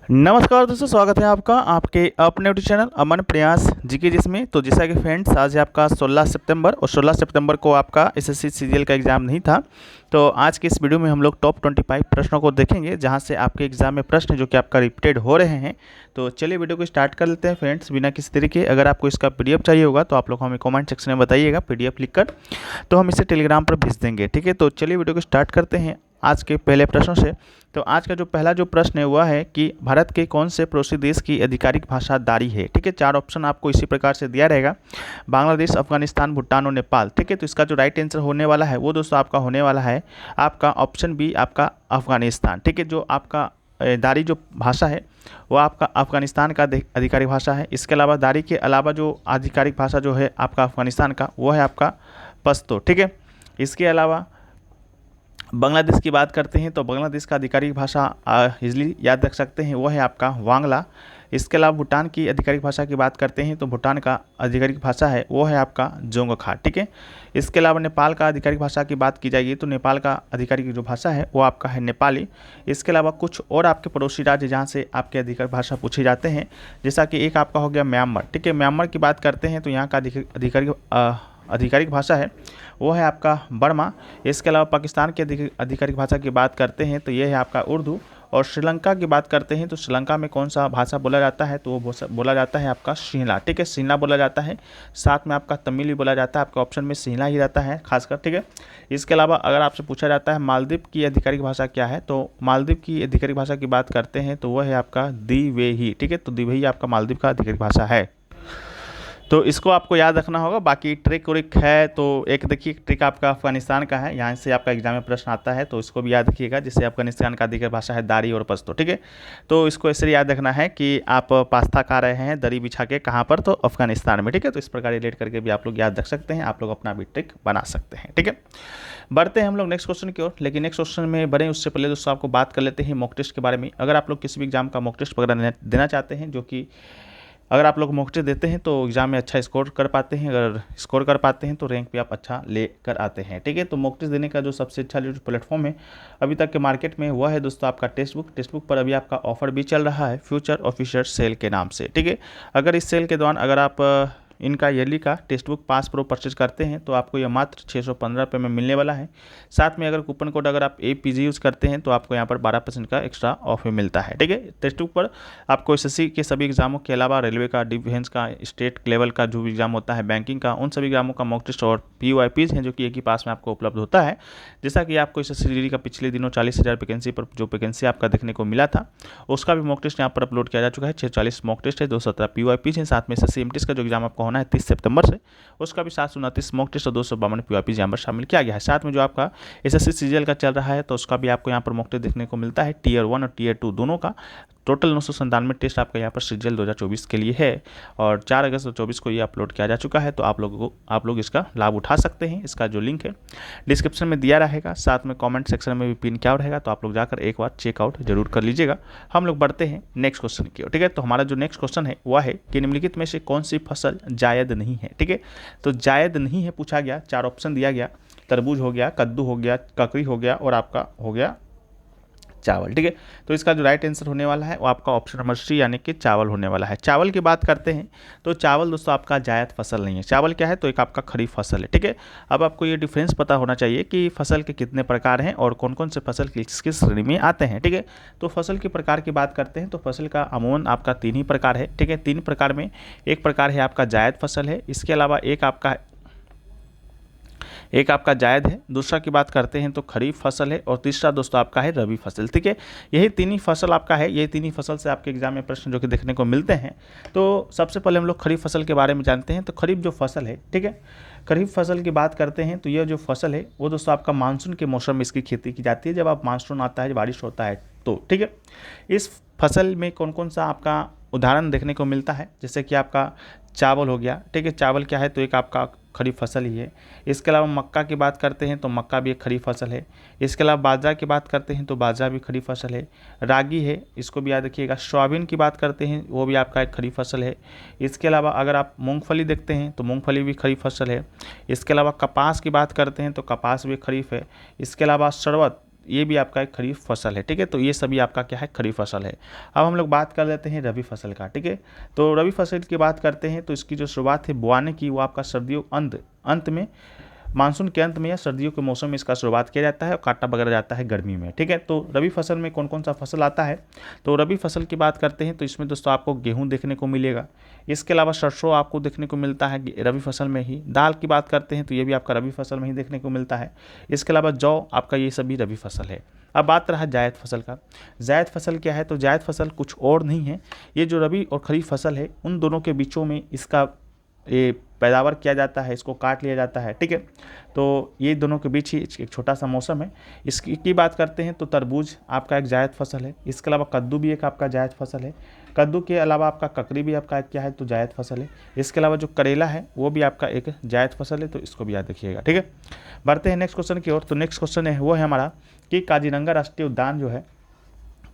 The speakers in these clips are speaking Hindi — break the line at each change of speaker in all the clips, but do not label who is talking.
नमस्कार दोस्तों, स्वागत है आपका आपके अपने यूट्यूब चैनल अमन प्रयास जीके जिसमें। तो जैसा कि फ्रेंड्स, आज है आपका 16 सितंबर और 16 सितंबर को आपका एसएससी सीजीएल का एग्ज़ाम नहीं था। तो आज के इस वीडियो में हम लोग टॉप 25 प्रश्नों को देखेंगे, जहां से आपके एग्जाम में प्रश्न जो कि आपका रिपीटेड हो रहे हैं। तो चलिए वीडियो को स्टार्ट कर लेते हैं फ्रेंड्स, बिना किसी तरीके। अगर आपको इसका पीडीएफ चाहिए होगा तो आप लोग हमें कमेंट सेक्शन में बताइएगा पीडीएफ लिखकर, तो हम इसे टेलीग्राम पर भेज देंगे। ठीक है, तो चलिए वीडियो को स्टार्ट करते हैं आज के पहले प्रश्नों से। तो आज का जो पहला जो प्रश्न है वह है कि भारत के कौन से पड़ोसी देश की आधिकारिक भाषा दारी है। ठीक है, 4 ऑप्शन आपको इसी प्रकार से दिया रहेगा: बांग्लादेश, अफगानिस्तान, भूटान और नेपाल। ठीक है, तो इसका जो राइट आंसर होने वाला है वो दोस्तों आपका होने वाला है आपका ऑप्शन बी, आपका अफगानिस्तान। ठीक है, जो आपका दारी जो भाषा है वो आपका अफगानिस्तान का आधिकारिक भाषा है। इसके अलावा दारी के अलावा जो आधिकारिक भाषा जो है आपका अफगानिस्तान का वो है आपका पश्तो। ठीक है, इसके अलावा बांग्लादेश की बात करते हैं तो बांग्लादेश का आधिकारिक भाषा इजली याद रख सकते हैं वो है आपका वांगला। इसके अलावा भूटान की आधिकारिक भाषा की बात करते हैं तो भूटान का आधिकारिक भाषा है वो है आपका जोंगखा। ठीक है, इसके अलावा नेपाल का आधिकारिक भाषा की बात की जाएगी तो नेपाल का आधिकारिक जो भाषा है वो आपका है नेपाली। इसके अलावा कुछ और आपके पड़ोसी राज्य जहाँ से आपके आधिकारिक भाषा पूछे जाते हैं, जैसा कि एक आपका हो गया म्यांमार। ठीक है, म्यांमार की बात करते हैं तो यहाँ का आधिकारिक भाषा है वो है आपका बर्मा। इसके अलावा पाकिस्तान की आधिकारिक भाषा की बात करते हैं तो ये है आपका उर्दू। और श्रीलंका की बात करते हैं तो श्रीलंका में कौन सा भाषा बोला जाता है तो वो बोला जाता है आपका सिंहला। ठीक है, सिंहला बोला जाता है, साथ में आपका तमिल भी बोला जाता है। आपका ऑप्शन में सिंहला ही रहता है खासकर। ठीक है, इसके अलावा अगर आपसे पूछा जाता है मालदीव की आधिकारिक भाषा क्या है तो मालदीव की आधिकारिक भाषा की बात करते हैं तो वह है आपका दिवेही। ठीक है, तो दिवेही आपका मालदीव का आधिकारिक भाषा है, तो इसको आपको याद रखना होगा। बाकी ट्रिक व्रिक है तो एक देखिए, ट्रिक आपका अफगानिस्तान का है, यहाँ से आपका एग्जाम में प्रश्न आता है तो इसको भी याद रखिएगा। जैसे अफगानिस्तान का आधिकारिक भाषा है दारी और पश्तो। ठीक है, तो इसको ऐसे याद रखना है कि आप पास्ता खा रहे हैं दरी बिछा के, कहाँ पर, तो अफगानिस्तान में। ठीक है, तो इस प्रकार रिलेट करके भी आप लोग याद रख सकते हैं, आप लोग अपना भी ट्रिक बना सकते हैं। ठीक है, बढ़ते हैं हम लोग नेक्स्ट क्वेश्चन की ओर। लेकिन नेक्स्ट क्वेश्चन में बढ़ें उससे पहले दोस्तों आपको बात कर लेते हैं मॉक टेस्ट के बारे में। अगर आप लोग किसी भी एग्जाम का मॉक टेस्ट वगैरह देना चाहते हैं, जो कि अगर आप लोग मॉक टेस्ट देते हैं तो एग्जाम में अच्छा स्कोर कर पाते हैं, अगर स्कोर कर पाते हैं तो रैंक पे आप अच्छा ले कर आते हैं। ठीक है, तो मॉक टेस्ट देने का जो सबसे अच्छा जो प्लेटफॉर्म है अभी तक के मार्केट में वह है दोस्तों आपका टेक्स्ट बुक पर अभी आपका ऑफर भी चल रहा है फ्यूचर ऑफिसर सेल के नाम से। ठीक है, अगर इस सेल के दौरान अगर आप इनका ईयरली का text book pass pro purchase करते हैं तो आपको यह मात्र 615 रुपये में मिलने वाला है। साथ में अगर कूपन कोड अगर आप APG यूज़ करते हैं तो आपको यहाँ पर 12% का एक्स्ट्रा ऑफ में मिलता है। ठीक है, टेक्स्ट बुक पर आपको SSC के सभी एग्जामों के अलावा रेलवे का, डिफेंस का, स्टेट लेवल का जो भी एग्जाम होता है, बैंकिंग का, उन सभी एग्जामों का मॉक टेस्ट और POIPs हैं जो कि एक ही पास में आपको उपलब्ध होता है। जैसा कि आपको SSC का पिछले दिनों 40,000 वैकेंसी पर जो वैकेंसी आपका देखने को मिला था उसका भी मॉक टेस्ट यहाँ पर अपलोड किया जा चुका है। 640 मॉक टेस्ट है, 217 POIPs हैं। साथ में SSC MTS का जो एग्जाम आपका होना है 30 सितंबर से, उसका भी 729 मॉक टेस्ट और 252 POIPs यहाँ पर शामिल किया गया है। साथ में जो आपका SSC CGL का चल रहा है तो उसका भी आपको यहाँ पर मॉक टेस्ट देखने को मिलता है, Tier 1 और Tier 2 दोनों का। टोटल 997 टेस्ट आपका यहाँ पर सीजीएल 2024 के लिए है और 4 अगस्त 2024 को ये अपलोड किया जा चुका है। तो आप लोग इसका लाभ उठा सकते हैं। इसका जो लिंक है डिस्क्रिप्शन में दिया रहेगा, साथ में कमेंट सेक्शन में भी पिन किया रहेगा, तो आप लोग जाकर एक बार चेकआउट जरूर कर लीजिएगा। हम लोग बढ़ते हैं नेक्स्ट क्वेश्चन की ओर। ठीक है, तो हमारा जो नेक्स्ट क्वेश्चन है वह है कि निम्नलिखित में से कौन सी फसल जायद नहीं है। ठीक है, तो जायद नहीं है पूछा गया, 4 ऑप्शन दिया गया: तरबूज हो गया, कद्दू हो गया, ककड़ी हो गया और आपका हो गया चावल। ठीक है, तो इसका जो राइट आंसर होने वाला है वो आपका ऑप्शन नंबर C यानी कि चावल होने वाला है। चावल की बात करते हैं तो चावल दोस्तों आपका जायद फसल नहीं है। चावल क्या है तो एक आपका खरीफ फसल है। ठीक है, अब आपको ये डिफरेंस पता होना चाहिए कि फसल के कितने प्रकार हैं और कौन कौन से फसल किस किस श्रेणी में आते हैं। ठीक है, तो फसल के प्रकार की बात करते हैं तो फसल का अमूमन आपका 3 ही प्रकार है। ठीक है, 3 प्रकार में एक प्रकार है आपका जायद फसल है, इसके अलावा एक आपका जायद है, दूसरा की बात करते हैं तो खरीफ फसल है और तीसरा दोस्तों आपका है रबी फसल। ठीक है, यही 3 ही फसल आपका है, ये 3 ही फसल से आपके एग्जाम में प्रश्न जो कि देखने को मिलते हैं। तो सबसे पहले हम लोग खरीफ फसल के बारे में जानते हैं। तो खरीफ जो फसल है, ठीक है, खरीफ फसल की बात करते हैं तो यह जो फसल है वो दोस्तों आपका मानसून के मौसम में इसकी खेती की जाती है। जब आप मानसून आता है, बारिश होता है तो। ठीक है, इस फसल में कौन कौन सा आपका उदाहरण देखने को मिलता है, जैसे कि आपका चावल हो गया। ठीक है, चावल क्या है तो एक आपका खरीफ फसल ही है। इसके अलावा मक्का की बात करते हैं तो मक्का भी एक खरीफ फसल है। इसके अलावा बाजरा की बात करते हैं तो बाजरा भी खरीफ फसल है। रागी है, इसको भी याद रखिएगा। सोयाबीन की बात करते हैं वो भी आपका एक खरीफ फसल है। इसके अलावा अगर आप मूंगफली देखते हैं तो मूंगफली भी खरीफ फसल है। इसके अलावा कपास की बात करते हैं तो कपास भी खरीफ है। इसके अलावा शरबत ये भी आपका एक खरीफ फसल है। ठीक है, तो ये सभी आपका क्या है, खरीफ फसल है। अब हम लोग बात कर लेते हैं रबी फसल का। ठीक है, तो रबी फसल की बात करते हैं तो इसकी जो शुरुआत है बोआने की, वो आपका सर्दियों अंत में, मानसून के अंत में या सर्दियों के मौसम में इसका शुरुआत किया जाता है और काटा वगैरह जाता है गर्मी में। ठीक है, तो रबी फसल में कौन कौन सा फसल आता है, तो रबी फसल की बात करते हैं तो इसमें दोस्तों आपको गेहूं देखने को मिलेगा। इसके अलावा सरसों आपको देखने को मिलता है रबी फसल में ही। दाल की बात करते हैं तो ये भी आपका रबी फसल में ही देखने को मिलता है। इसके अलावा जौ आपका, ये सभी रबी फसल है। अब बात रहा जायद फसल का। जायद फसल क्या है, तो जायद फसल कुछ और नहीं है, ये जो रबी और खरीफ फसल है उन दोनों के बीचों में इसका ये पैदावार किया जाता है, इसको काट लिया जाता है। ठीक है, तो ये दोनों के बीच ही एक छोटा सा मौसम है। इसकी बात करते हैं तो तरबूज आपका एक जायद फसल है। इसके अलावा कद्दू भी एक आपका जायद फसल है। कद्दू के अलावा आपका ककड़ी भी आपका क्या है, तो जायद फसल है। इसके अलावा जो करेला है वो भी आपका एक जायद फसल है, तो इसको भी याद रखिएगा। ठीक है, बढ़ते हैं नेक्स्ट क्वेश्चन की ओर। तो नेक्स्ट क्वेश्चन है वो है हमारा कि काजीरंगा राष्ट्रीय उद्यान जो है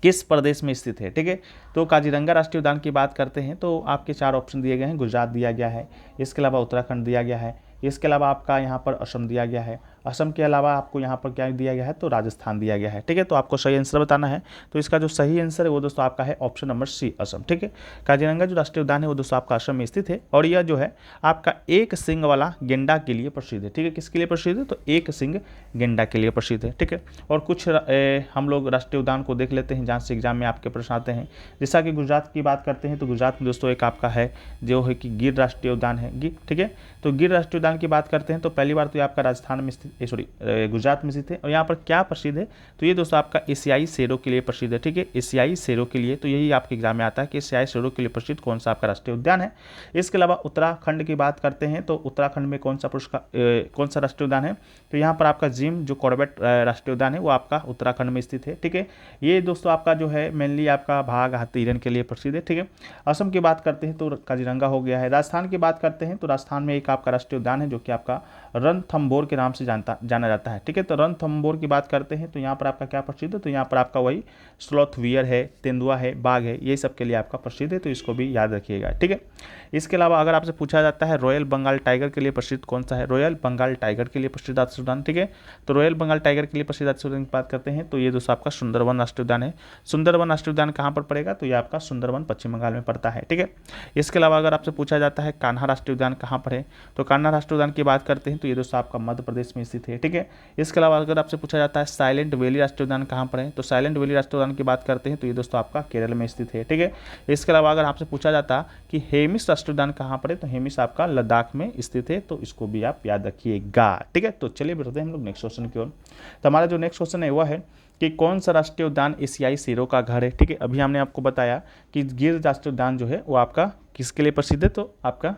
किस प्रदेश में स्थित है। ठीक है, तो काजीरंगा राष्ट्रीय उद्यान की बात करते हैं तो आपके 4 ऑप्शन दिए गए हैं। गुजरात दिया गया है, इसके अलावा उत्तराखंड दिया गया है, इसके अलावा आपका यहाँ पर असम दिया गया है, असम के अलावा आपको यहाँ पर क्या दिया गया है, तो राजस्थान दिया गया है। ठीक है, तो आपको सही आंसर बताना है। तो इसका जो सही आंसर है वो दोस्तों आपका है ऑप्शन नंबर सी, असम। ठीक है, काजीरंगा जो राष्ट्रीय उद्यान है वो दोस्तों आपका असम में स्थित है और यह जो है आपका एक सिंग वाला गेंडा के लिए प्रसिद्ध है। ठीक है, किसके लिए प्रसिद्ध है, तो एक सिंग गेंडा के लिए प्रसिद्ध है। ठीक है, और कुछ हम लोग राष्ट्रीय उद्यान को देख लेते हैं जहाँ से एग्जाम में आपके प्रश्न आते हैं। जैसा कि गुजरात की बात करते हैं तो गुजरात में दोस्तों एक आपका है जो है कि गिर राष्ट्रीय उद्यान है। गिर, ठीक है, तो गिर राष्ट्रीय उद्यान की बात करते हैं तो पहली बार तो ये आपका राजस्थान में स्थित, गुजरात में स्थित है। और यहाँ पर क्या प्रसिद्ध है, तो ये दोस्तों आपका एशियाई शेरों के लिए प्रसिद्ध है। ठीक है, एशियाई शेरों के लिए, तो यही आपके एग्जाम में आता है कि एशियाई शेरों के लिए प्रसिद्ध कौन सा आपका राष्ट्रीय उद्यान है। इसके अलावा उत्तराखंड की बात करते हैं तो उत्तराखंड में कौन सा राष्ट्रीय उद्यान है, तो यहाँ पर आपका जिम जो कॉर्बेट राष्ट्रीय उद्यान है वो आपका उत्तराखंड में स्थित है। ठीक है, ये दोस्तों आपका जो है मेनली आपका बाघ, हाथी, हिरन के लिए प्रसिद्ध है। ठीक है, असम की बात करते हैं तो काजीरंगा हो गया है। राजस्थान की बात करते हैं तो राजस्थान में एक आपका राष्ट्रीय उद्यान है जो कि आपका रणथंभौर के नाम से जाना जाता है। ठीक है, तो रणथंभौर की बात करते हैं तो यहाँ पर आपका क्या प्रसिद्ध है, तो यहाँ पर आपका वही स्लॉथ वियर है, तेंदुआ है, बाघ है, ये सब के लिए आपका प्रसिद्ध है, तो इसको भी याद रखिएगा। ठीक है, इसके अलावा अगर आपसे पूछा जाता है रॉयल बंगाल टाइगर के लिए प्रसिद्ध कौन सा है, रॉयल बंगाल टाइगर के लिए प्रसिद्ध राष्ट्रीय उद्यान। ठीक है, तो रॉयल बंगाल टाइगर के लिए प्रसिद्ध राष्ट्रीय उद्यान की बात करते हैं तो ये दोस्तों आपका सुंदरवन राष्ट्रीय उद्यान है। सुंदरवन राष्ट्रीय उद्यान कहाँ पर पड़ेगा, तो ये आपका सुंदरवन पश्चिम बंगाल में पड़ता है। ठीक है, इसके अलावा अगर आपसे पूछा जाता है कान्हा राष्ट्रीय उद्यान कहाँ पर है, तो कान्हा राष्ट्रीय उद्यान की बात करते हैं तो ये दोस्तों आपका मध्य प्रदेश में स्थित है। ठीक है, इसके अलावा अगर आपसे पूछा जाता है साइलेंट वैली राष्ट्रीय उद्यान कहाँ पर है, तो साइलेंट वैली राष्ट्रीय उद्यान की बात करते हैं तो ये दोस्तों आपका केरल में स्थित है। ठीक है, इसके अलावा अगर आपसे पूछा जाता कि हेमिस राष्ट्रीय उद्यान कहाँ पर है, तो हेमिस आपका लद्दाख में स्थित है, तो इसको भी आप याद रखिएगा। ठीक है, तो चलिए बढ़ते हैं हम लोग नेक्स्ट क्वेश्चन की ओर। तो हमारा जो नेक्स्ट क्वेश्चन है वह है कि कौन सा राष्ट्रीय उद्यान एशियाई शेरों का घर है। ठीक है, अभी हमने आपको बताया कि गिर राष्ट्रीय उद्यान जो है वो आपका किसके लिए प्रसिद्ध है, तो आपका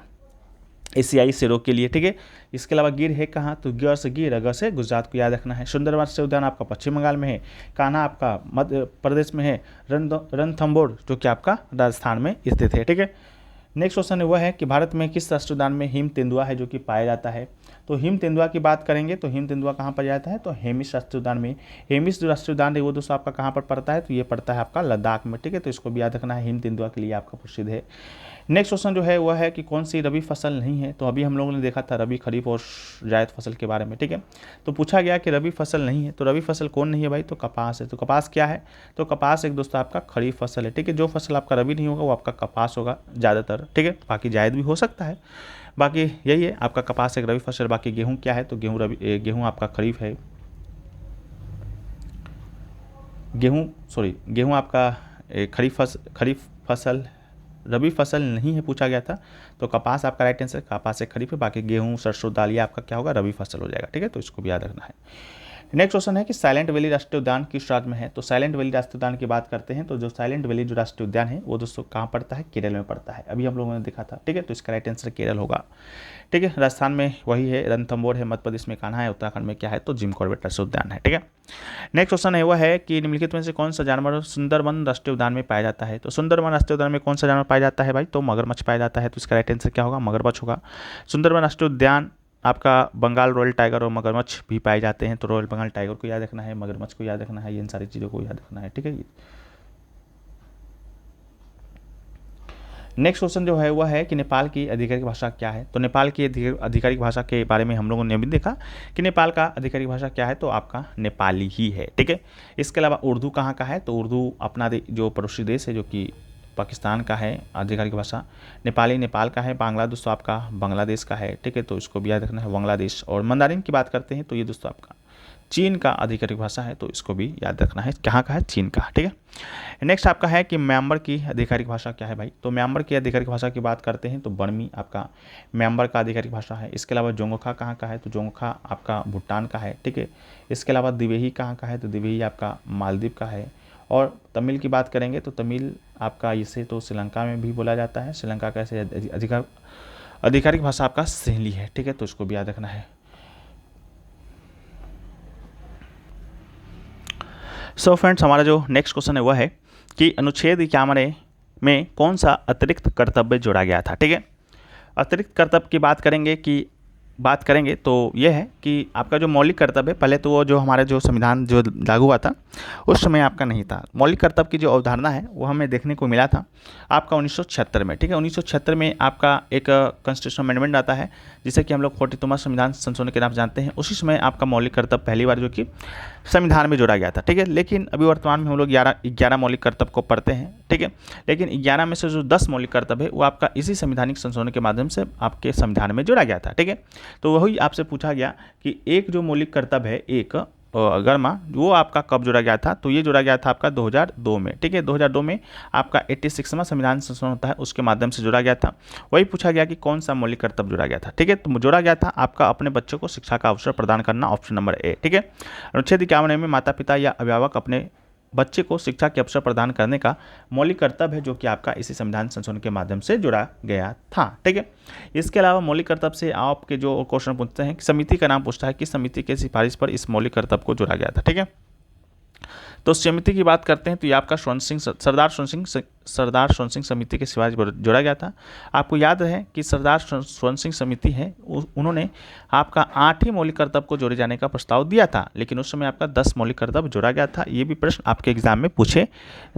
एशियाई शेरों के लिए। ठीक है, इसके अलावा गिर है कहाँ, तो गिर से गिर, अगर से गुजरात को याद रखना है। सुंदरवन राष्ट्रीय उद्यान आपका पश्चिम बंगाल में है। कान्हा आपका मध्य प्रदेश में है। रणथंभौर जो कि आपका राजस्थान में स्थित है। ठीक है, नेक्स्ट क्वेश्चन वह है कि भारत में किस राष्ट्रीय उद्यान में हिम तेंदुआ है जो कि पाया जाता है। तो हिम तेंदुआ की बात करेंगे तो हिम तेंदुआ कहाँ पाया जाता है, तो हेमिस राष्ट्रीय उद्यान में। हेमिस जो राष्ट्रीय उद्यान है वो दोस्तों आपका कहाँ पर पड़ता है, तो ये पड़ता है आपका लद्दाख में। ठीक है, तो इसको भी याद रखना है, हिम तेंदुआ के लिए आपका प्रसिद्ध है। नेक्स्ट क्वेश्चन जो है वह है कि कौन सी रबी फसल नहीं है। तो अभी हम लोगों ने देखा था रबी, खरीफ और जायद फसल के बारे में। ठीक है, तो पूछा गया कि रबी फसल नहीं है, तो रबी फसल कौन नहीं है भाई, तो कपास है। तो कपास क्या है, तो कपास एक दोस्तों आपका खरीफ फसल है। ठीक है, जो फसल आपका रबी नहीं होगा वो आपका कपास होगा ज़्यादातर। ठीक है, बाकी जायद भी हो सकता है, बाकी यही है आपका कपास एक रबी फसल। बाकी गेहूँ क्या है, तो गेहूँ आपका खरीफ है। गेहूँ आपका खरीफ फसल, रबी फसल नहीं है पूछा गया था। तो कपास आपका राइट आंसर, कपास एक खरीफ है। बाकी गेहूँ, सरसों, दाल, ये आपका क्या होगा, रबी फसल हो जाएगा। ठीक है, तो इसको भी याद रखना है। नेक्स्ट क्वेश्चन है कि साइलेंट वैली राष्ट्रीय उद्यान किस राज्य में है। तो साइलेंट वैली राष्ट्रीय उद्यान की बात करते हैं तो जो साइलेंट वैली जो राष्ट्रीय उद्यान है वो दोस्तों कहाँ पड़ता है, केरल में पड़ता है। अभी हम लोगों ने देखा था। ठीक है, तो इसका राइट आंसर केरल होगा। ठीक है, राजस्थान में वही है, रणथंभौर है, मध्य प्रदेश में कान्हा है, उत्तराखंड में क्या है, तो जिम कॉर्बेट राष्ट्रीय उद्यान है। ठीक है, नेक्स्ट क्वेश्चन है वह है कि निम्नलिखित में से कौन सा जानवर सुंदरवन राष्ट्रीय उद्यान में पाया जाता है। तो सुंदरवन राष्ट्रीय उद्यान में कौन सा जानवर पाया जाता है भाई, तो मगरमच्छ पाया जाता है। तो इसका राइट आंसर क्या होगा, मगरमच्छ होगा। सुंदरवन राष्ट्रीय उद्यान आपका बंगाल रॉयल टाइगर और मगरमच्छ भी पाए जाते हैं। तो रॉयल बंगाल टाइगर को याद रखना है, मगरमच्छ को याद रखना है, इन सारी चीज़ों को याद रखना है। ठीक है, नेक्स्ट क्वेश्चन जो है वह है कि नेपाल की आधिकारिक भाषा क्या है। तो नेपाल की आधिकारिक भाषा के बारे में हम लोगों ने भी देखा कि नेपाल का आधिकारिक भाषा क्या है, तो आपका नेपाली ही है। ठीक है, इसके अलावा उर्दू कहाँ का है, तो उर्दू अपना जो पड़ोसी देश है जो कि पाकिस्तान का है आधिकारिक भाषा। नेपाली नेपाल का है। बांग्ला दोस्तों आपका बांग्लादेश का है। ठीक है, तो इसको भी याद रखना है, बांग्लादेश। और मंदारिन की बात करते हैं तो ये दोस्तों आपका चीन का आधिकारिक भाषा है, तो इसको भी याद रखना है, कहाँ का है, चीन का। ठीक है, नेक्स्ट आपका है कि म्यांमार की आधिकारिक भाषा क्या है भाई। तो म्यांमार की आधिकारिक भाषा की बात करते हैं तो बर्मी आपका म्यांमार का आधिकारिक भाषा है। इसके अलावा जोंगखा कहाँ का है, तो जोंगखा आपका भूटान का है। ठीक है, इसके अलावा दिवेही कहाँ का है, तो दिवेही आपका मालदीव का है। और तमिल की बात करेंगे तो तमिल आपका इसे तो श्रीलंका में भी बोला जाता है। श्रीलंका का ऐसे आधिकारिक भाषा आपका सिंहली है। ठीक है, तो इसको भी याद रखना है। सो फ्रेंड्स, हमारा जो नेक्स्ट क्वेश्चन है वह है कि अनुच्छेद 51 में कौन सा अतिरिक्त कर्तव्य जोड़ा गया था। ठीक है, अतिरिक्त कर्तव्य की बात करेंगे तो यह है कि आपका जो मौलिक कर्तव्य है, पहले तो वो जो हमारे जो संविधान जो लागू हुआ था उस समय आपका नहीं था। मौलिक कर्तव्य की जो अवधारणा है वो हमें देखने को मिला था आपका 1976 में। ठीक है, 1976 में आपका एक कॉन्स्टिट्यूशन अमेंडमेंट आता है जिसे कि हम लोग 42वां संविधान संशोधन के नाम से जानते हैं। उसी समय आपका मौलिक कर्तव्य पहली बार जो कि संविधान में जोड़ा गया था। ठीक है, लेकिन अभी वर्तमान में हम लोग 11 मौलिक कर्तव्य को पढ़ते हैं। ठीक है, लेकिन 11 में से जो 10 मौलिक कर्तव्य है वो आपका इसी संवैधानिक संशोधन के माध्यम से आपके संविधान में जोड़ा गया था। ठीक है, तो वही आपसे पूछा गया कि एक जो मौलिक कर्तव्य है एक अगरमा, वो आपका कब जोड़ा गया था, तो ये जोड़ा गया था आपका 2002 में। ठीक है, 2002 में आपका 86वां संविधान संशोधन होता है उसके माध्यम से जोड़ा गया था। वही पूछा गया कि कौन सा मौलिक कर्तव्य जोड़ा गया था। ठीक है, तो जोड़ा गया था आपका अपने बच्चों को शिक्षा का अवसर प्रदान करना, ऑप्शन नंबर ए। ठीक है, अनुच्छेद 51 में माता पिता या अभिभावक अपने बच्चे को शिक्षा के अवसर प्रदान करने का मौलिक कर्तव्य है जो कि आपका इसी संविधान संशोधन के माध्यम से जुड़ा गया था। ठीक है, इसके अलावा मौलिक कर्तव्य से आपके जो क्वेश्चन पूछते हैं कि समिति का नाम पूछता है कि समिति के सिफारिश पर इस मौलिक कर्तव्य को जोड़ा गया था। ठीक है, तो समिति की बात करते हैं तो ये आपका सरदार स्वर्ण सिंह समिति के सिफारिश पर जोड़ा गया था। आपको याद है कि सरदार स्वर्ण सिंह समिति है उन्होंने आपका 8 ही मौलिक कर्तव्य को जोड़े जाने का प्रस्ताव दिया था, लेकिन उस समय आपका 10 मौलिक कर्तव्य जोड़ा गया था। ये भी प्रश्न आपके एग्जाम में पूछे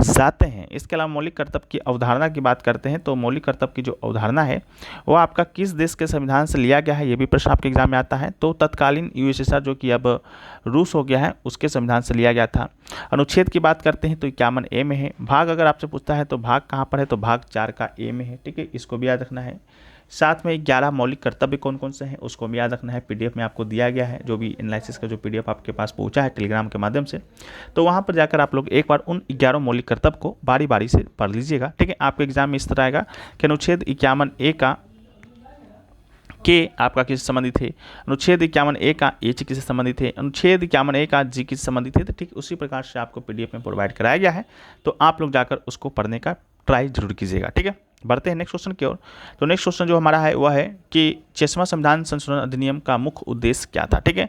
जाते हैं। इसके अलावा मौलिक कर्तव्य की अवधारणा की बात करते हैं तो मौलिक कर्तव्य की जो अवधारणा है वो आपका किस देश के संविधान से लिया गया है, ये भी प्रश्न आपके एग्जाम में आता है। तो तत्कालीन यूएसएसआर जो कि अब रूस हो गया है उसके संविधान से लिया गया था। अनुच्छेद की बात करते हैं तो 51 ए में है। भाग अगर आपसे पूछता है तो भाग कहाँ पर है, तो भाग 4 का ए में है। ठीक है, इसको भी याद रखना है। साथ में 11 मौलिक कर्तव्य कौन कौन से हैं उसको भी याद रखना है। पीडीएफ में आपको दिया गया है, जो भी एनालिसिस का जो पीडीएफ आपके पास पहुंचा है टेलीग्राम के माध्यम से, तो वहां पर जाकर आप लोग एक बार उन 11 मौलिक कर्तव्य को बारी बारी से पढ़ लीजिएगा। ठीक है, आपके एग्जाम में इस तरह आएगा कि अनुच्छेद 51 ए का के आपका किससे संबंधित है, अनुच्छेद 51 ए का एच किससे संबंधित है, अनुच्छेद 51 ए का जी किससे संबंधित है। तो ठीक उसी प्रकार से आपको पीडीएफ में प्रोवाइड कराया गया है, तो आप लोग जाकर उसको पढ़ने का ट्राई जरूर कीजिएगा। ठीक है, बढ़ते हैं नेक्स्ट क्वेश्चन की ओर। तो नेक्स्ट क्वेश्चन जो हमारा है वह है कि 6वां संविधान संशोधन अधिनियम का मुख्य उद्देश्य क्या था। ठीक है,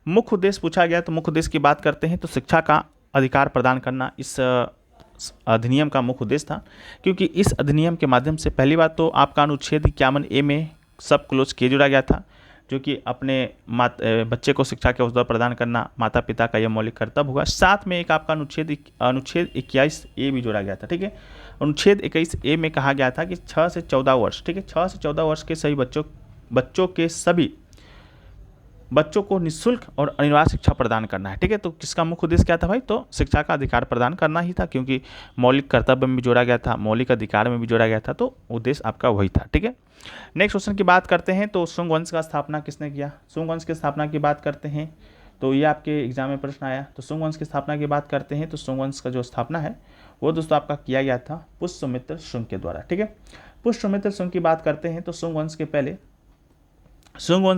मुख्य उद्देश्य पूछा गया तो मुख्य उद्देश्य की बात करते हैं तो शिक्षा का अधिकार प्रदान करना इस अधिनियम का मुख्य उद्देश्य था, क्योंकि इस अधिनियम के माध्यम से पहली बात तो आपका अनुच्छेद 51 ए में सब क्लोज के जुड़ा गया था, जो कि अपने बच्चे को शिक्षा के अवसर प्रदान करना माता पिता का यह मौलिक कर्तव्य होगा। साथ में एक आपका अनुच्छेद 21 ए भी जोड़ा गया था। ठीक है, अनुच्छेद 21 ए में कहा गया था कि 6 से 14 वर्ष, ठीक है, 6 से 14 वर्ष के सभी सभी बच्चों को निःशुल्क और अनिवार्य शिक्षा प्रदान करना है। ठीक है, तो किसका मुख्य उद्देश्य क्या था भाई, तो शिक्षा का अधिकार प्रदान करना ही था, क्योंकि मौलिक कर्तव्य में भी जोड़ा गया था, मौलिक अधिकार में भी जोड़ा गया था, तो उद्देश्य आपका वही था। ठीक है, नेक्स्ट क्वेश्चन की बात करते हैं तो शुंग वंश का स्थापना किसने किया। शुंग वंश की स्थापना की बात करते हैं तो ये आपके एग्जाम में प्रश्न आया। तो शुंग वंश की स्थापना की बात करते हैं तो शुंग वंश का जो स्थापना है वो दोस्तों आपका किया गया था पुष्यमित्र शुंग के द्वारा। ठीक है, पुष्यमित्र शुंग की बात करते हैं तो शुंग वंश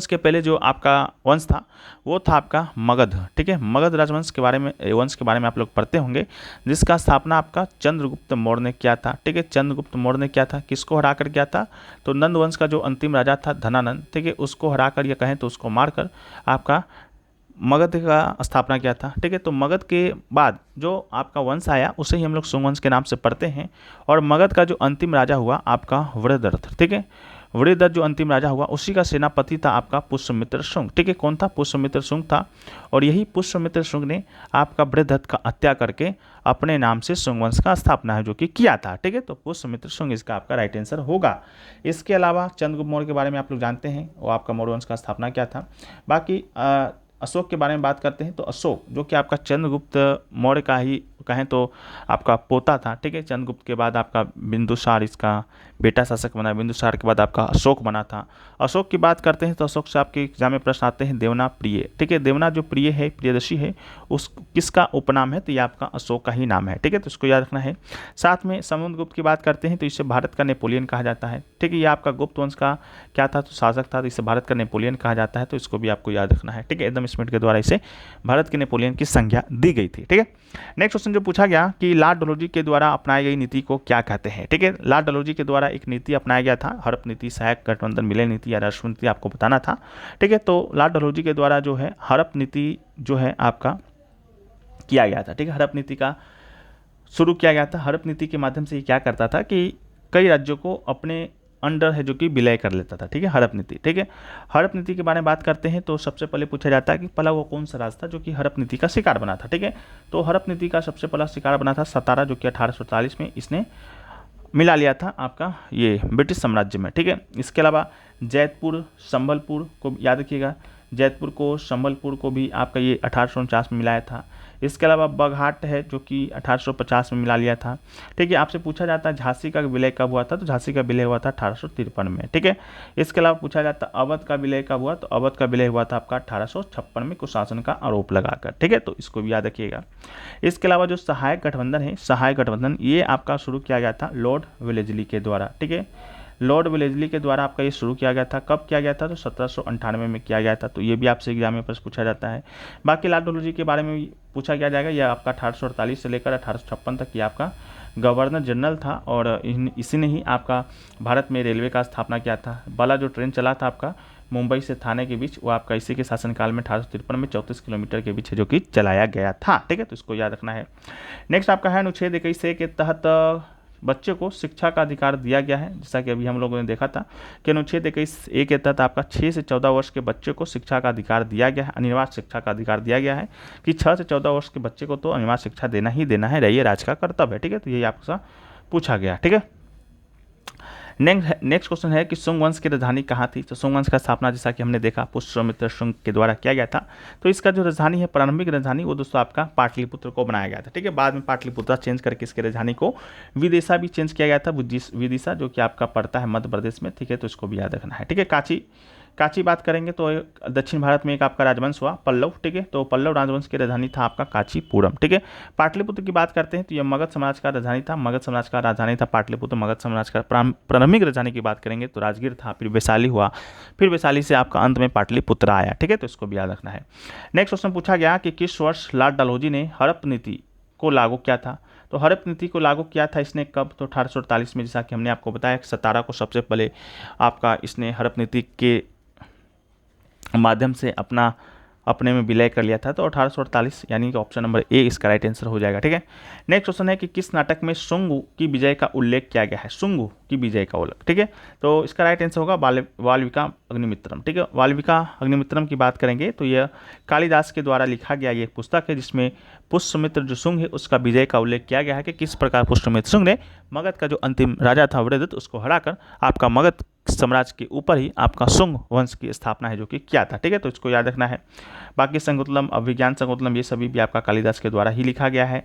के पहले जो आपका वंश था वो था आपका मगध। ठीक है, मगध राजवंश के बारे में आप लोग पढ़ते होंगे, जिसका स्थापना आपका चंद्रगुप्त मौर्य ने किया था। ठीक है, चंद्रगुप्त मौर्य ने किया था, किसको हरा कर किया था, तो नंद वंश का जो अंतिम राजा था धनानंद, ठीक है, उसको हरा कर या कहें तो उसको मारकर आपका मगध का स्थापना किया था। ठीक है, तो मगध के बाद जो आपका वंश आया उसे ही हम लोग शुंग वंश के नाम से पढ़ते हैं, और मगध का जो अंतिम राजा हुआ आपका वृहदरथ। ठीक है, वृहदत्त जो अंतिम राजा हुआ उसी का सेनापति था आपका पुष्यमित्र शुंग। ठीक है, कौन था? पुष्यमित्र शुंग था। और यही पुष्यमित्र शुंग ने आपका वृहदत्त का हत्या करके अपने नाम से शुंग वंश का स्थापना है जो कि किया था। ठीक है, तो पुष्यमित्र शुंग इसका आपका राइट आंसर होगा। इसके अलावा चंद्रगुप्त मौर्य के बारे में आप लोग जानते हैं, वो आपका मौर्य वंश का स्थापना क्या था। बाकी अशोक के बारे में बात करते हैं तो अशोक जो कि आपका चंद्रगुप्त मौर्य का ही कहें तो आपका पोता था। ठीक है, चंद्रगुप्त के बाद आपका बिंदुसार इसका बेटा शासक बना, बिंदुसार के बाद आपका अशोक बना था। अशोक की बात करते हैं तो अशोक से आपके एग्जाम में प्रश्न आते हैं देवना प्रिय। ठीक है, देवना जो प्रिय है, प्रियदर्शी है, उस किसका उपनाम है? तो ये आपका अशोक का ही नाम है। ठीक है, तो इसको याद रखना है। साथ में समुद्रगुप्त की बात करते हैं तो इसे भारत का नेपोलियन कहा जाता है। ठीक है, ये आपका गुप्त वंश का क्या था? तो शासक था, तो इसे भारत का नेपोलियन कहा जाता है, तो इसको भी आपको याद रखना है। ठीक है, एडम स्मिथ के द्वारा इसे भारत के नेपोलियन की संज्ञा दी गई थी। ठीक है, नेक्स्ट क्वेश्चन जो पूछा गया कि लॉर्ड डलहौजी के द्वारा अपनाई गई नीति को क्या कहते हैं? ठीक है, लॉर्ड डलहौजी के द्वारा एक नीति अपनाया गया था, हड़प नीति, सहायक गठबंधन, विलय नीति या राष्ट्र नीति, आपको बताना था। ठीक है, तो लॉर्ड डलहौजी के द्वारा जो है हड़प नीति जो है आपका किया गया था। ठीक है, हड़प नीति का शुरू किया गया था। हड़प नीति के माध्यम से ये क्या करता था कि कई राज्यों को अपने अंडर है जो कि विलय कर लेता था। ठीक है, हड़प नीति। ठीक है, हड़प नीति के बारे में बात करते हैं तो सबसे पहले पूछा जाता है कि पहला वो कौन सा राज्य था जो कि हड़प नीति का शिकार बना था। ठीक है, तो हड़प नीति का सबसे पहला शिकार बना था सतारा, जो कि 1848 में इसने मिला लिया था आपका ये ब्रिटिश साम्राज्य में। ठीक है, इसके अलावा जैतपुर, संबलपुर को याद रखिएगा, जैतपुर को, संबलपुर को भी आपका ये 1849 में मिलाया था। इसके अलावा बगहाट है जो कि 1850 में मिला लिया था। ठीक है, आपसे पूछा जाता है झांसी का विलय कब हुआ था? तो झांसी का विलय हुआ था 1853 में। ठीक है, इसके अलावा पूछा जाता है अवध का विलय कब हुआ? तो अवध का विलय हुआ था आपका 1856 में कुशासन का आरोप लगाकर। ठीक है, तो इसको भी याद रखिएगा। इसके अलावा जो सहायक गठबंधन है, सहायक गठबंधन ये आपका शुरू किया गया था लॉर्ड वेलेस्ली के द्वारा। ठीक है, लॉर्ड वेलेस्ली के द्वारा आपका ये शुरू किया गया था। कब किया गया था? तो 1798 में किया गया था। तो ये भी आपसे एग्जाम में प्रश्न पूछा जाता है। बाकी लॉर्ड डलहौजी के बारे में भी पूछा क्या जाएगा, यह आपका 1848 से लेकर 1856 तक ये आपका गवर्नर जनरल था और इसी ने ही आपका भारत में रेलवे का स्थापना किया था। वाला जो ट्रेन चला था आपका मुंबई से थाने के बीच, वो आपका इसी के शासनकाल में 1853 में 34 किलोमीटर के बीच है जो कि चलाया गया था। ठीक है, तो इसको याद रखना है। नेक्स्ट आपका है अनुच्छेद 21 के तहत बच्चे को शिक्षा का अधिकार दिया गया है। जैसा कि अभी हम लोगों ने देखा था कि अनुच्छेद 21A के तहत आपका 6 से 14 वर्ष के बच्चे को शिक्षा का अधिकार दिया गया है, अनिवार्य शिक्षा का अधिकार दिया गया है कि 6 से 14 वर्ष के बच्चे को तो अनिवार्य शिक्षा देना ही देना है, ये राज्य का कर्तव्य है। ठीक है, तो यही आपसे पूछा गया। ठीक है, नेक्स्ट क्वेश्चन है कि शुंग वंश की राजधानी कहाँ थी? तो शुंग वंश का स्थापना जैसा कि हमने देखा पुष्यमित्र शुंग के द्वारा किया गया था। तो इसका जो राजधानी है, प्रारंभिक राजधानी, वो दोस्तों आपका पाटलिपुत्र को बनाया गया था। ठीक है, बाद में पाटलिपुत्र चेंज करके इसके राजधानी को विदिशा भी चेंज किया गया था, विदिशा जो कि आपका पड़ता है मध्य प्रदेश में। ठीक है, तो इसको भी याद रखना है। ठीक है, काची बात करेंगे तो दक्षिण भारत में एक आपका राजवंश हुआ पल्लव। ठीक है, तो पल्लव राजवंश की राजधानी था आपका कांचीपुरम। ठीक है, पाटलिपुत्र की बात करते हैं तो यह मगध समाज का राजधानी था, मगध समाज का राजधानी था पाटलिपुत्र। मगध समाज का प्रारंभिक राजधानी की बात करेंगे तो राजगीर था, फिर वैशाली हुआ, फिर वैशाली से आपका अंत में पाटलिपुत्र आया। ठीक है, तो इसको भी याद रखना है। नेक्स्ट क्वेश्चन पूछा गया कि किस वर्ष लॉर्ड डलहौजी ने हड़प नीति को लागू किया था? तो हड़प नीति को लागू किया था इसने कब? तो 1848 में, जैसा कि हमने आपको बताया। सतारा को सबसे पहले आपका इसने हड़प नीति के माध्यम से अपने में विलय कर लिया था। तो 1848 यानी कि ऑप्शन नंबर ए इसका राइट आंसर हो जाएगा। ठीक है, नेक्स्ट क्वेश्चन है कि किस नाटक में शुंग की विजय का उल्लेख किया गया है? शुंग की विजय का उल्लेख। ठीक है, तो इसका राइट आंसर होगा वाल्विका अग्निमित्रम। ठीक है, वाल्विका अग्निमित्रम की बात करेंगे तो यह कालिदास के द्वारा लिखा गया ये पुस्तक है जिसमें पुष्यमित्र जो शुंग है उसका विजय का उल्लेख किया गया है कि किस प्रकार पुष्यमित्र शुंग ने मगध का जो अंतिम राजा था वृहदत्त उसको हराकर आपका मगध साम्राज्य के ऊपर ही आपका शुंग वंश की स्थापना है जो कि किया था। ठीक है, तो इसको याद रखना है। बाकी संकुतलम, अभिज्ञान संकुतलम, ये सभी भी आपका कालिदास के द्वारा ही लिखा गया है।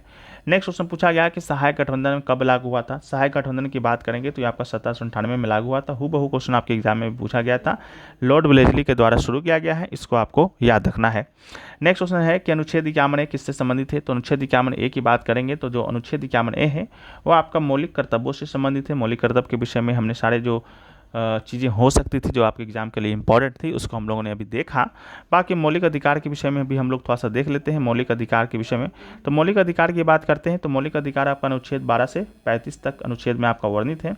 नेक्स्ट क्वेश्चन पूछा गया कि सहायक गठबंधन कब लागू हुआ था? सहायक गठबंधन की बात करेंगे तो ये आपका 1798 में लागू हुआ था। हूबहू क्वेश्चन आपके एग्जाम में पूछा गया था, लॉर्ड वेलेस्ली के द्वारा शुरू किया गया है, इसको आपको याद रखना है। नेक्स्ट क्वेश्चन है कि अनुच्छेद 51A किससे संबंधित है? तो अनुच्छेद 51A की बात करेंगे तो जो अनुच्छेद 51A है वो आपका मौलिक कर्तव्यों से संबंधित है। मौलिक कर्तव्य के विषय में हमने सारे जो चीज़ें हो सकती थी जो आपके एग्जाम के लिए इंपॉर्टेंट थी उसको हम लोगों ने अभी देखा। बाकी मौलिक अधिकार के विषय में भी हम लोग थोड़ा सा देख लेते हैं। मौलिक अधिकार के विषय में तो मौलिक अधिकार की बात करते हैं तो मौलिक अधिकार आपका अनुच्छेद 12 से 35 तक अनुच्छेद में आपका वर्णित है।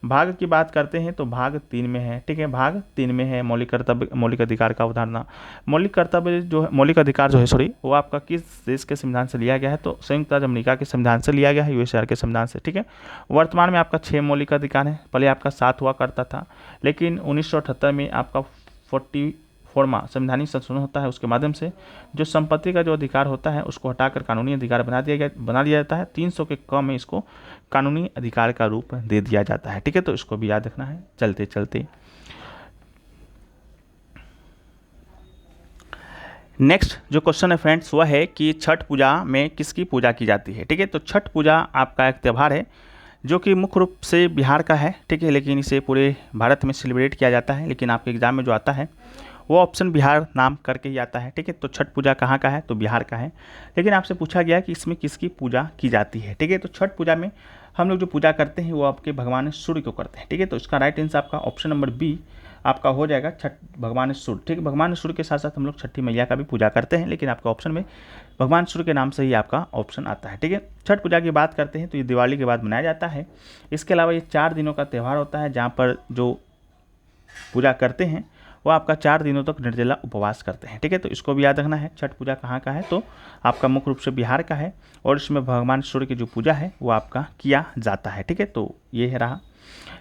भाग की बात करते हैं तो भाग 3 में है, ठीक है, भाग 3 में है मौलिक कर्तव्य, मौलिक अधिकार का अवधारणा। मौलिक कर्तव्य जो है, मौलिक अधिकार जो है सॉरी, वो आपका किस देश के संविधान से लिया गया है, तो संयुक्त राज्य अमेरिका के संविधान से लिया गया है, यूएसआर के संविधान से, ठीक है। वर्तमान में आपका 6 मौलिक अधिकार है, पहले आपका 7 हुआ करता था, लेकिन 1978 में आपका 44वां संवैधानिक संशोधन होता है, उसके माध्यम से जो संपत्ति का जो अधिकार होता है उसको हटाकर कानूनी अधिकार बना दिया जाता है। 300 के कम में इसको कानूनी अधिकार का रूप दे दिया जाता है, ठीक है, तो इसको भी याद रखना है चलते चलते। नेक्स्ट जो क्वेश्चन है फ्रेंड्स वह है कि छठ पूजा में किसकी पूजा की जाती है, ठीक है। तो छठ पूजा आपका एक त्यौहार है जो कि मुख्य रूप से बिहार का है, ठीक है, लेकिन इसे पूरे भारत में सेलिब्रेट किया जाता है, लेकिन आपके एग्जाम में जो आता है वो ऑप्शन बिहार नाम करके ही आता है, ठीक है। तो छठ पूजा कहाँ का है, तो बिहार का है, लेकिन आपसे पूछा गया कि इसमें किसकी पूजा की जाती है, ठीक है। तो छठ पूजा में हम लोग जो पूजा करते हैं वो आपके भगवान सूर्य को करते हैं, ठीक है। तो इसका राइट आंसर आपका ऑप्शन नंबर बी आपका हो जाएगा, छठ भगवान सूर्य, ठीक है। भगवान सूर्य के साथ साथ हम लोग छठी मैया का भी पूजा करते हैं, लेकिन आपका ऑप्शन में भगवान सूर्य के नाम से ही आपका ऑप्शन आता है, ठीक है। छठ पूजा की बात करते हैं तो ये दिवाली के बाद मनाया जाता है। इसके अलावा ये 4 दिनों का त्यौहार होता है, जहाँ पर जो पूजा करते हैं वो आपका 4 दिनों तक निर्जला उपवास करते हैं, ठीक है। तो इसको भी याद रखना है। छठ पूजा कहाँ का है, तो आपका मुख्य रूप से बिहार का है, और इसमें भगवान सूर्य की जो पूजा है वो आपका किया जाता है, ठीक है। तो ये है रहा।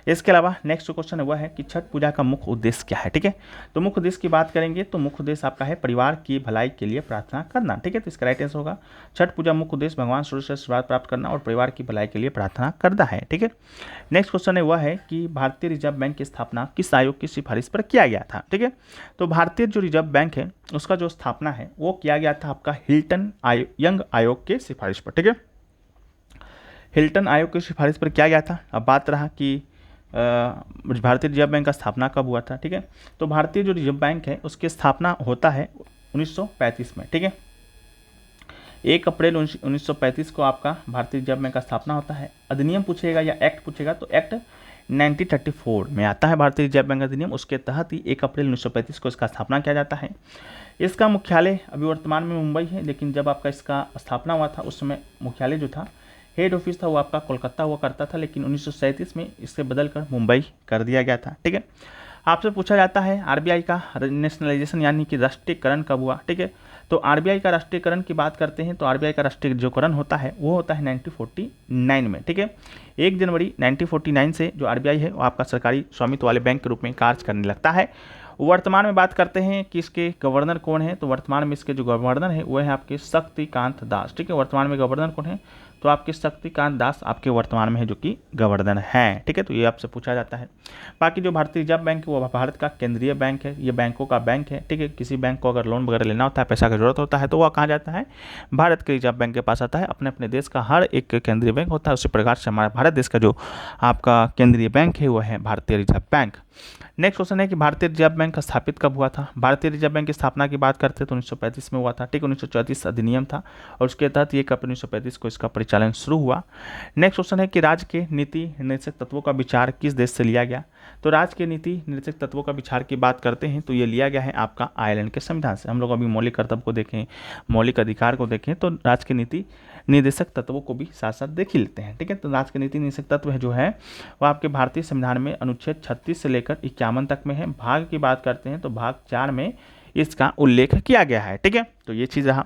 इसके अलावा नेक्स्ट क्वेश्चन है वह है कि छठ पूजा का मुख्य उद्देश्य क्या है, ठीक है। तो मुख्य उद्देश्य की बात करेंगे तो मुख्य उद्देश्य आपका है परिवार की भलाई के लिए प्रार्थना करना, ठीक है। तो इसका राइट आंसर होगा छठ पूजा मुख्य उद्देश्य भगवान सूर्य से आशीर्वाद प्राप्त करना और परिवार की भलाई के लिए प्रार्थना करना है, ठीक है। नेक्स्ट क्वेश्चन है वह है कि भारतीय रिजर्व बैंक की स्थापना किस आयोग की सिफारिश पर किया गया था, ठीक है। तो भारतीय जो रिजर्व बैंक है उसका जो स्थापना है वो किया गया था आपका हिल्टन यंग आयोग के सिफारिश पर, ठीक है। हिल्टन आयोग की सिफारिश पर किया गया था। अब बात रहा कि भारतीय रिजर्व बैंक का स्थापना कब हुआ था, ठीक है। तो भारतीय जो रिजर्व बैंक है उसकी स्थापना होता है 1935 में, ठीक है। 1 अप्रैल 1935 को आपका भारतीय रिजर्व बैंक का स्थापना होता है। अधिनियम पूछेगा या एक्ट पूछेगा तो एक्ट 1934 में आता है भारतीय रिजर्व बैंक अधिनियम, उसके तहत ही 1 अप्रैल 1935 को इसका स्थापना किया जाता है। इसका मुख्यालय अभी वर्तमान में मुंबई है, लेकिन जब आपका इसका स्थापना हुआ था उस समय मुख्यालय जो था, हेड ऑफिस था, वो आपका कोलकाता हुआ करता था, लेकिन 1937 में इसे बदलकर मुंबई कर दिया गया था, ठीक है। आपसे पूछा जाता है आरबीआई का नेशनलाइजेशन यानी कि राष्ट्रीयकरण कब हुआ, ठीक है। तो आरबीआई का राष्ट्रीयकरण की बात करते हैं तो आरबीआई का राष्ट्रीयकरण होता है वो होता है 1949 में, ठीक है। 1 जनवरी 1949 से जो आरबीआई है वो आपका सरकारी स्वामित्व वाले बैंक के रूप में कार्य करने लगता है। वर्तमान में बात करते हैं कि इसके गवर्नर कौन है, तो वर्तमान में इसके जो गवर्नर है वो है आपके शक्तिकांत दास, ठीक है। वर्तमान में गवर्नर कौन है, तो आपके शक्तिकांत दास आपके वर्तमान में है जो कि गवर्नर हैं, ठीक है। तो ये आपसे पूछा जाता है। बाकी जो भारतीय रिजर्व बैंक है वो भारत का केंद्रीय बैंक है, ये बैंकों का बैंक है, ठीक है। किसी बैंक को अगर लोन वगैरह लेना होता है, पैसा की जरूरत होता है तो वह कहाँ जाता है, भारत के रिजर्व बैंक के पास आता है। अपने अपने देश का हर एक केंद्रीय बैंक होता है, उसी प्रकार से हमारा भारत देश का जो आपका केंद्रीय बैंक है वो है भारतीय रिजर्व बैंक। नेक्स्ट क्वेश्चन है कि भारतीय रिजर्व बैंक स्थापित कब हुआ था। भारतीय रिजर्व बैंक की स्थापना की बात करते हैं तो 1935 में हुआ था, ठीक है। 1934 अधिनियम था और उसके तहत 1 अप्रैल 1935 को इसका परिचालन शुरू हुआ। नेक्स्ट क्वेश्चन है कि राज्य के नीति निर्देशक तत्वों का विचार किस देश से लिया गया। तो राज्य के नीति निर्देशक तत्वों का विचार की बात करते हैं तो ये लिया गया है आपका आयरलैंड के संविधान से। हम लोग अभी मौलिक कर्तव्य को देखें, मौलिक अधिकार को देखें, तो राज्य के नीति निर्देशक तत्वों को भी साथ साथ देख ही लेते हैं, ठीक है। तो राज्य के नीति निर्देशक तत्व है जो है वो आपके भारतीय संविधान में अनुच्छेद 36 से लेकर 51 तक में है। भाग की बात करते हैं तो भाग 4 में इसका उल्लेख किया गया है, ठीक है। तो ये चीज़ रहा।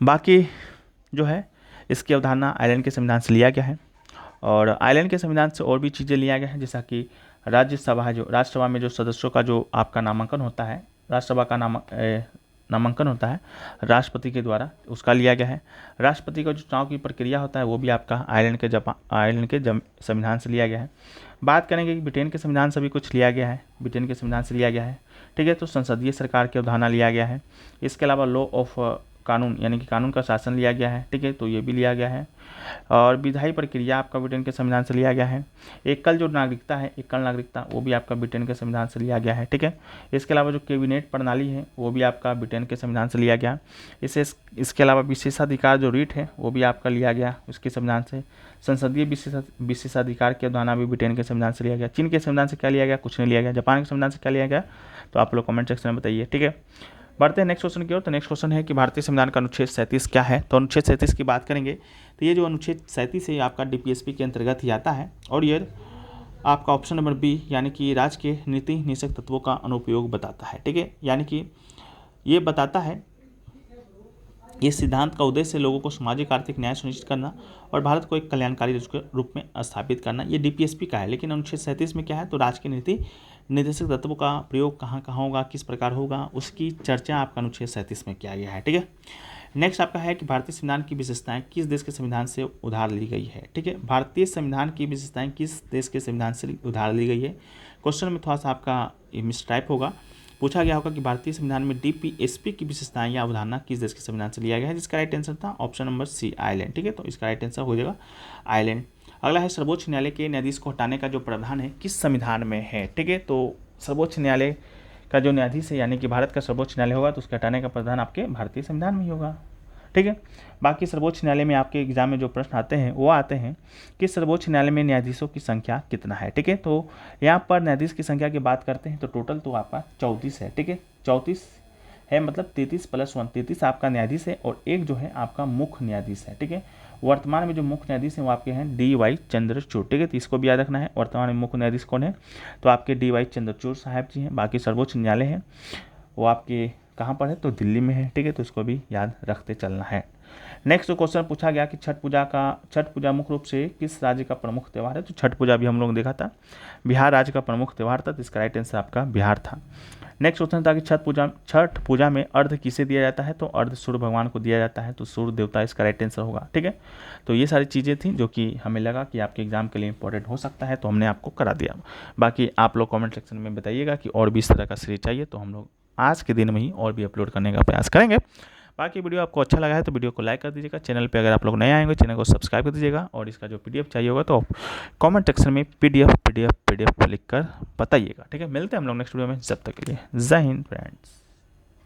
बाकी जो है इसकी अवधारणा आयरलैंड के संविधान से लिया गया है, और आयरलैंड के संविधान से और भी चीज़ें लिया गया है, जैसा कि राज्यसभा में जो सदस्यों का जो आपका नामांकन होता है, राज्यसभा का नामांकन होता है राष्ट्रपति के द्वारा, उसका लिया गया है। राष्ट्रपति का जो चुनाव की प्रक्रिया होता है वो भी आपका आयरलैंड के संविधान से लिया गया है। बात करेंगे कि ब्रिटेन के संविधान से भी कुछ लिया गया है, ब्रिटेन के संविधान से लिया गया है, ठीक है। तो संसदीय सरकार की अवधारणा लिया गया है। इसके अलावा लॉ ऑफ कानून यानी कि कानून का शासन लिया गया है, ठीक है। तो ये भी लिया गया है। और विधायी प्रक्रिया आपका ब्रिटेन के संविधान से लिया गया है। एकल जो नागरिकता है, एकल नागरिकता, वो भी आपका ब्रिटेन के संविधान से लिया गया है, ठीक है। इसके अलावा जो कैबिनेट प्रणाली है वो भी आपका ब्रिटेन के संविधान से लिया गया। इसके अलावा विशेषाधिकार जो रीट है वो भी आपका लिया गया उसके संविधान से। संसदीय विशेषाधिकार की अवधारणा भी ब्रिटेन के संविधान से लिया गया। चीन के संविधान से क्या लिया गया, कुछ नहीं लिया गया। जापान के संविधान से क्या लिया गया, तो आप लोग कमेंट सेक्शन में बताइए, ठीक है। बढ़ते हैं नेक्स्ट क्वेश्चन की ओर। तो नेक्स्ट क्वेश्चन है कि भारतीय संविधान का अनुच्छेद 37 क्या है। तो अनुच्छेद 37 की बात करेंगे तो ये जो अनुच्छेद 37 है आपका डीपीएसपी के अंतर्गत ही आता है और ये आपका ऑप्शन नंबर बी यानी कि राज्य के नीति निषेध तत्वों का अनुपयोग बताता है। ठीक है, यानी कि ये बताता है ये सिद्धांत का उद्देश्य लोगों को सामाजिक आर्थिक न्याय सुनिश्चित करना और भारत को एक कल्याणकारी देश के रूप में स्थापित करना। ये डीपीएसपी का है, लेकिन अनुच्छेद 37 में क्या है, तो राज्य की नीति निर्देशक तत्वों का प्रयोग कहाँ कहाँ होगा, किस प्रकार होगा, उसकी चर्चा आपका अनुच्छेद 37 में किया गया है। ठीक है, नेक्स्ट आपका है कि भारतीय संविधान की विशेषताएं किस देश के संविधान से उधार ली गई है। ठीक है, भारतीय संविधान की विशेषताएं किस देश के संविधान से उधार ली गई है। क्वेश्चन में थोड़ा सा आपका मिसटाइप होगा, पूछा गया होगा कि भारतीय संविधान में डीपीएसपी की विशेषताएं या अवधारणा किस देश के संविधान से लिया गया है, जिसका राइट आंसर था ऑप्शन नंबर सी आयरलैंड। ठीक है, तो इसका राइट आंसर हो जाएगा आयरलैंड। अगला है सर्वोच्च न्यायालय के न्यायाधीश को हटाने का जो प्रावधान है किस संविधान में है। ठीक है, तो सर्वोच्च न्यायालय का जो न्यायाधीश है यानी कि भारत का सर्वोच्च न्यायालय होगा तो उसके हटाने का प्रावधान आपके भारतीय संविधान में ही होगा। ठीक है, बाकी सर्वोच्च न्यायालय में आपके एग्जाम में जो प्रश्न आते हैं वो आते हैं कि सर्वोच्च न्यायालय में न्यायाधीशों की संख्या कितना है। ठीक है, तो यहाँ पर न्यायाधीश की संख्या की बात करते हैं तो टोटल तो आपका 34 है। ठीक है, 34 है मतलब 33 + 1 33 आपका न्यायाधीश है और एक जो है आपका मुख्य न्यायाधीश है। ठीक है, वर्तमान में जो मुख्य न्यायाधीश हैं वो आपके हैं DY चंद्रचूड़। ठीक है, तो इसको भी याद रखना है, वर्तमान में मुख्य न्यायाधीश कौन है, तो आपके DY चंद्रचूड़ साहब जी हैं। बाकी सर्वोच्च न्यायालय है वो आपके कहाँ पर है, तो दिल्ली में है। ठीक है, तो इसको भी याद रखते चलना है। नेक्स्ट क्वेश्चन पूछा गया कि छठ पूजा मुख्य रूप से किस राज्य का प्रमुख त्यौहार है। तो छठ पूजा भी हम लोग देखा था बिहार राज्य का प्रमुख त्यौहार था, तो इसका राइट आंसर आपका बिहार था। नेक्स्ट क्वेश्चन था कि छठ पूजा में अर्घ किसे दिया जाता है, तो अर्घ सूर्य भगवान को दिया जाता है, तो सूर्य देवता इसका राइट आंसर होगा। ठीक है, तो ये सारी चीज़ें थी जो कि हमें लगा कि आपके एग्जाम के लिए इंपॉर्टेंट हो सकता है, तो हमने आपको करा दिया। बाकी आप लोग कमेंट सेक्शन में बताइएगा कि और भी इस तरह का सीरीज चाहिए तो हम लोग आज के दिन में ही और भी अपलोड करने का प्रयास करेंगे। बाकी वीडियो आपको अच्छा लगा है तो वीडियो को लाइक कर दीजिएगा, चैनल पे अगर आप लोग नए आएंगे चैनल को सब्सक्राइब कर दीजिएगा और इसका जो PDF चाहिए होगा तो कमेंट सेक्शन में PDF लिख कर बताइएगा। ठीक है, मिलते हैं हम लोग नेक्स्ट वीडियो में, जब तक के लिए जय हिंद फ्रेंड्स।